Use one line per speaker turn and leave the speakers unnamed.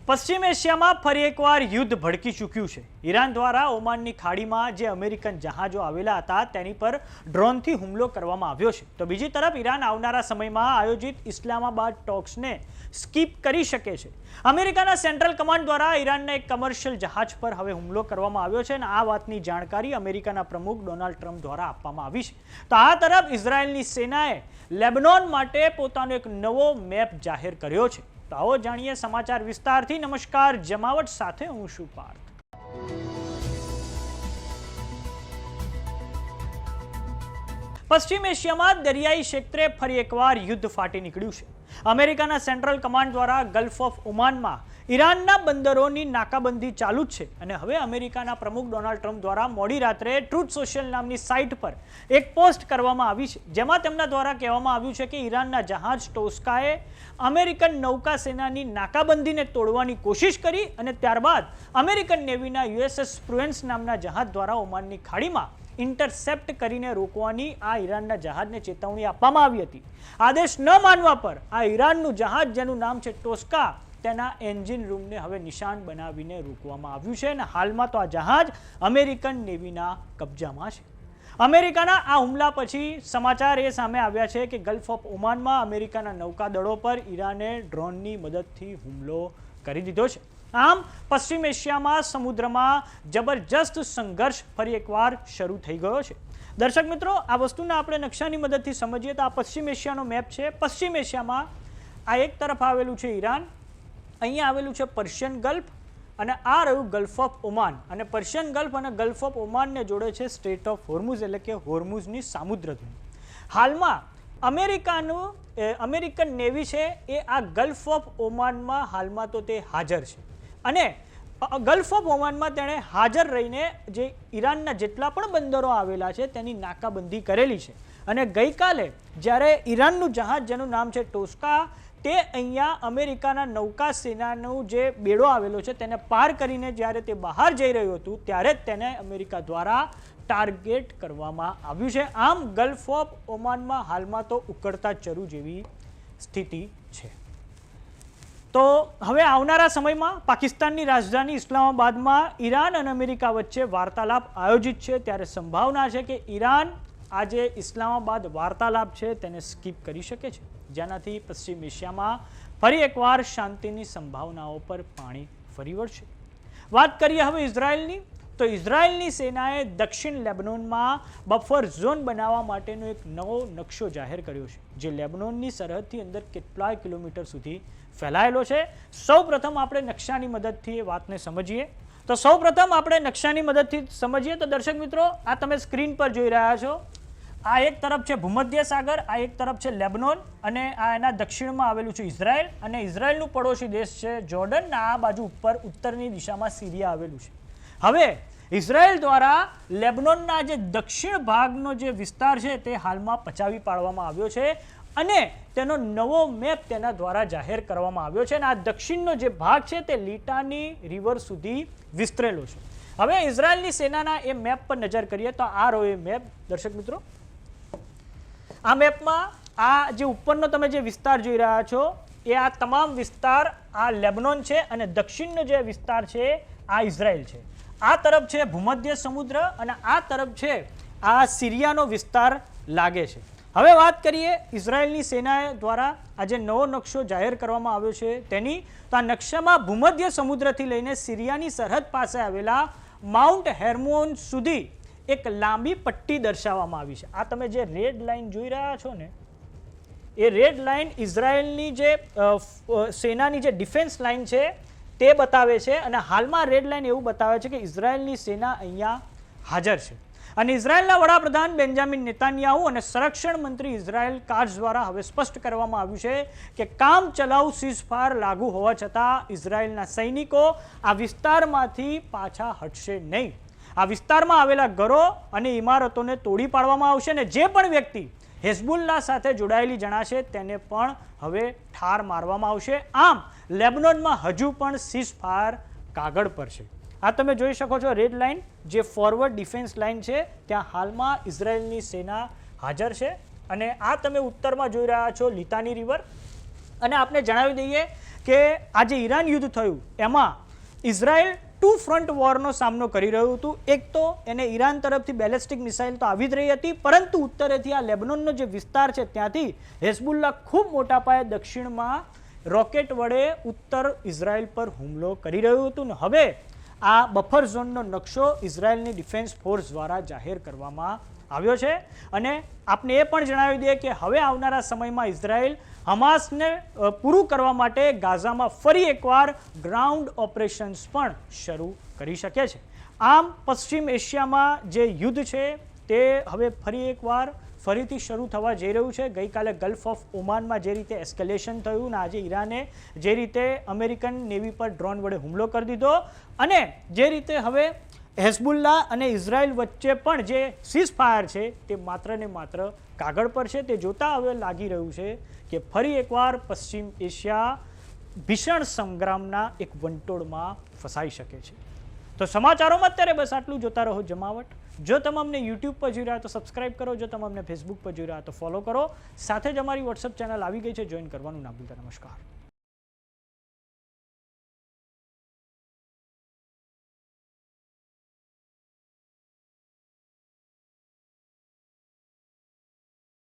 પશ્ચિમ એશિયામાં ફરી એકવાર યુદ્ધ ભડકી ચૂક્યું છે। ઈરાન દ્વારા ઓમાનની ખાડીમાં જે અમેરિકન જહાજો આવેલા હતા તેની પર ડ્રોનથી હુમલો કરવામાં આવ્યો છે। તો બીજી તરફ ઈરાન આવનારા સમયમાં આયોજિત ઇસ્લામાબાદ ટોક્સને સ્કીપ કરી શકે છે। અમેરિકાના સેન્ટ્રલ કમાન્ડ દ્વારા ઈરાનના એક કમર્શિયલ જહાજ પર હવે હુમલો કરવામાં આવ્યો છે અને આ વાતની જાણકારી અમેરિકાના પ્રમુખ ડોનાલ્ડ ટ્રમ્પ દ્વારા આપવામાં આવી છે। તો આ તરફ ઇઝરાયલની સેનાએ લેબનોન માટે પોતાનો એક નવો મેપ જાહેર કર્યો છે। તો આવો જાણીએ સમાચાર વિસ્તારથી। નમસ્કાર, જમાવટ સાથે હું છું પાર્થ। પશ્ચિમ એશિયામાં દરિયાઈ ક્ષેત્રે ફરી એકવાર યુદ્ધ ફાટી નીકળ્યું છે। અમેરિકાના સેન્ટ્રલ કમાન્ડ દ્વારા ગલ્ફ ઓફ ઓમાનમાં ઈરાનના બંદરોની નાકાબંધી ચાલુ જ છે અને હવે અમેરિકાના પ્રમુખ ડોનાલ્ડ ટ્રમ્પ દ્વારા મોડી રાત્રે ટ્રુથ સોશિયલ નામની સાઇટ પર એક પોસ્ટ કરવામાં આવી છે, જેમાં તેમના દ્વારા કહેવામાં આવ્યું છે કે ઈરાનના જહાજ ટોસ્કાએ અમેરિકન નૌકાસેનાની નાકાબંધીને તોડવાની કોશિશ કરી અને ત્યારબાદ અમેરિકન નેવીના યુએસએસ પ્રુડન્સ નામના જહાજ દ્વારા ઓમાનની ખાડીમાં ઇન્ટરસેપ્ટ કરીને રોકવાની આ ઈરાનના જહાજને ચેતવણી આપવામાં આવી હતી। આદેશ ન માનવા પર આ ઈરાનનું જહાજ, જેનું નામ છે ટોસ્કા, તેના એન્જિન રૂમને હવે નિશાન બનાવીને રોકવામાં આવ્યું છે અને હાલમાં તો આ જહાજ અમેરિકન નેવીના કબજામાં છે। અમેરિકાના આ હુમલા પછી સમાચાર એ સામે આવ્યા છે કે ગલ્ફ ઓફ ઓમાનમાં અમેરિકાના નૌકાદળો પર ઈરાને ડ્રોનની મદદથી હુમલો કરી દીધો છે। આમ પશ્ચિમ એશિયામાં સમુદ્રમાં જબરજસ્ત સંઘર્ષ ફરી એકવાર શરૂ થઈ ગયો છે। દર્શક મિત્રો, આ વસ્તુને આપણે નકશાની મદદથી સમજીએ તો આ પશ્ચિમ એશિયાનો મેપ છે। પશ્ચિમ એશિયામાં આ એક તરફ આવેલું છે ઈરાન, અહીંયા આવેલું છે પર્શિયન ગલ્ફ અને આ રહ્યું ગલ્ફ ઓફ ઓમાન, અને પર્શિયન ગલ્ફ અને ગલ્ફ ઓફ ઓમાનને જોડે છે સ્ટ્રેટ ઓફ હોર્મુઝ એટલે કે હોર્મુઝની સામુદ્રધુની। હાલમાં અમેરિકન નેવી છે એ આ ગલ્ફ ઓફ ઓમાનમાં હાલમાં તો તે હાજર છે અને ગલ્ફ ઓફ ઓમાનમાં તેણે હાજર રહીને જે ઈરાનના જેટલા પણ બંદરો આવેલા છે તેની નાકાબંધી કરેલી છે। અને ગઈકાલે જ્યારે ઈરાનનું જહાજ, જેનું નામ છે ટોસ્કા, તે અહીંયા અમેરિકાના નૌકા સેનાનું જે બેડો આવેલો છે તેને પાર કરીને જ્યારે તે બહાર જઈ રહ્યું હતું ત્યારે જ તેને અમેરિકા દ્વારા ટાર્ગેટ કરવામાં આવ્યું છે। આમ ગલ્ફ ઓફ ઓમાનમાં હાલમાં તો ઉકળતા ચરુ જેવી સ્થિતિ છે। તો હવે આવનારા સમયમાં પાકિસ્તાનની રાજધાની ઇસ્લામાબાદમાં ઈરાન અને અમેરિકા વચ્ચે વાર્તાલાપ આયોજિત છે, ત્યારે સંભાવના છે કે ઈરાન આજે ઇસ્લામાબાદ વાર્તાલાપ છે તેને સ્કીપ કરી શકે છે, જેનાથી પશ્ચિમ એશિયામાં ફરી એકવાર શાંતિની સંભાવનાઓ પર પાણી ફરી વળશે। વાત કરીએ હવે ઇઝરાયલની, તો ઇઝરાયલની સેનાએ દક્ષિણ લેબનોનમાં બફર ઝોન બનાવવા માટેનો એક નવો નકશો જાહેર કર્યો છે, જે લેબનોનની સરહદથી અંદર કેટલાય કિલોમીટર સુધી ફેલાયેલો છે। સૌપ્રથમ આપણે નકશાની મદદથી એ વાતને સમજીએ। તો સૌપ્રથમ આપણે નકશાની મદદથી સમજીએ તો દર્શક મિત્રો, આ તમે સ્ક્રીન પર જોઈ રહ્યા છો, આ એક તરફ છે ભૂમધ્ય સાગર, આ એક તરફ છે લેબનોન અને આ એના દક્ષિણમાં આવેલું છે ઇઝરાયલ, અને ઇઝરાયલનું પડોશી દેશ છે જોર્ડન, આ બાજુ ઉપર ઉત્તરની દિશામાં સિરિયા આવેલું છે। હવે ઇઝરાયલ દ્વારા લેબનોનના જે દક્ષિણ ભાગનો જે વિસ્તાર છે તે હાલમાં પચાવી પાડવામાં આવ્યો છે અને તેનો નવો મેપ તેના દ્વારા જાહેર કરવામાં આવ્યો છે અને આ દક્ષિણનો જે ભાગ છે તે લીટાની રિવર સુધી વિસ્તરેલો છે। હવે ઇઝરાયલની સેનાના એ મેપ પર નજર કરીએ તો આ રહ્યો એ મેપ દર્શક મિત્રો। આ મેપમાં આ જે ઉપરનો તમે જે વિસ્તાર જોઈ રહ્યા છો એ આ તમામ વિસ્તાર આ લેબનોન છે અને દક્ષિણનો જે વિસ્તાર છે આ ઇઝરાયલ છે। આ તરફ છે ભૂમધ્ય સમુદ્ર અને આ તરફ છે આ સિરિયાનો વિસ્તાર લાગે છે। હવે વાત કરીએ ઇઝરાયલની સેના દ્વારા આજે નવો નકશો જાહેર કરવામાં આવ્યો છે તેની, તો આ નકશામાં ભૂમધ્ય સમુદ્રથી લઈને સિરિયાની સરહદ પાસે આવેલા માઉન્ટ હેર્મોન સુધી એક લાંબી પટ્ટી દર્શાવવામાં આવી છે। આ તમે જે રેડ લાઇન જોઈ રહ્યા છો ને, એ રેડ લાઇન ઇઝરાયલની જે સેનાની જે ડિફેન્સ લાઇન છે તે બતાવે છે અને હાલમાં રેડ લાઇન એવું બતાવે છે કે ઇઝરાયલની સેના અહીંયા હાજર છે અને ઇઝરાયલના વડાપ્રધાન બેન્જામિન નેતાન્યાહુ અને સંરક્ષણ મંત્રી ઇઝરાયલ કાટ્ઝ દ્વારા હવે સ્પષ્ટ કરવામાં આવ્યું છે કે કામ ચલાઉ સીઝફાયર લાગુ હોવા છતાં ઇઝરાયલના સૈનિકો આ વિસ્તારમાંથી પાછા હટશે નહીં। આ વિસ્તારમાં આવેલા ઘરો અને ઇમારતોને તોડી પાડવામાં આવશે અને જે પણ વ્યક્તિ હિઝબુલ્લાહ સાથે જોડાયેલી જણાશે તેને પણ હવે ઠાર મારવામાં આવશે। આમ લેબનોનમાં હજુ પણ સીઝફાયર કાગળ પર છે। આ તમે જોઈ શકો છો રેડ લાઇન, જે ફોરવર્ડ ડિફેન્સ લાઇન છે, ત્યાં હાલમાં ઇઝરાયલની સેના હાજર છે અને આ તમે ઉત્તરમાં જોઈ રહ્યા છો લીટાની રિવર, અને આપને જણાવી દઈએ કે આ જે ઈરાન યુદ્ધ થયું એમાં ઇઝરાયલ 2 ફ્રન્ટ વોરનો સામનો કરી રહ્યું હતું. એક તો એને ઈરાન તરફથી બેલેસ્ટિક મિસાઇલ તો આવી જ રહી હતી, પરંતુ ઉત્તરેથી આ લેબનોનનો જે વિસ્તાર છે ત્યાંથી હેઝબુલ્લા ખૂબ મોટા પાયે દક્ષિણમાં રોકેટ વડે ઉત્તર ઇઝરાયલ પર હુમલો કરી રહ્યું હતું. ને હવે આ બફર ઝોનનો નકશો ઇઝરાયલની ડિફેન્સ ફોર્સ દ્વારા જાહેર કરવામાં આવ્યો છે. અને આપને એ પણ જણાવી દઈએ કે હવે આવનારા સમયમાં ઇઝરાયલ હમાસને પૂરું કરવા માટે ગાઝામાં ફરી એકવાર ગ્રાઉન્ડ ઓપરેશન્સ પણ શરૂ કરી શકે છે. આમ પશ્ચિમ એશિયામાં જે યુદ્ધ છે તે હવે ફરી એકવાર ફરીથી શરૂ થવા જઈ રહ્યું છે. ગઈકાલે ગલ્ફ ઓફ ઓમાનમાં જે રીતે એસ્કેલેશન થયું ને આજે ઈરાને જે રીતે અમેરિકન નેવી પર ડ્રોન વડે હુમલો કરી દીધો અને જે રીતે હવે હેઝબુલ્લા અને ઇઝરાયલ વચ્ચે પણ જે સીઝ ફાયર છે તે માત્ર ને માત્ર કાગળ પર છે. તે જોતા હવે લાગી રહ્યું છે કે ફરી એકવાર પશ્ચિમ એશિયા ભીષણ સંગ્રામના એક વંટોળમાં ફસાઈ શકે છે. તો સમાચારોમાં અત્યારે બસ આટલું. જોતા રહો જમાવટ. જો તમે અમને યુટ્યુબ પર જોઈ રહ્યા તો સબસ્ક્રાઇબ કરો, જો તમે અમને ફેસબુક પર જોઈ રહ્યા તો ફોલો કરો. સાથે જ અમારી વોટ્સઅપ ચેનલ આવી ગઈ છે, જોઈન કરવાનું ના ભૂલતા. નમસ્કાર.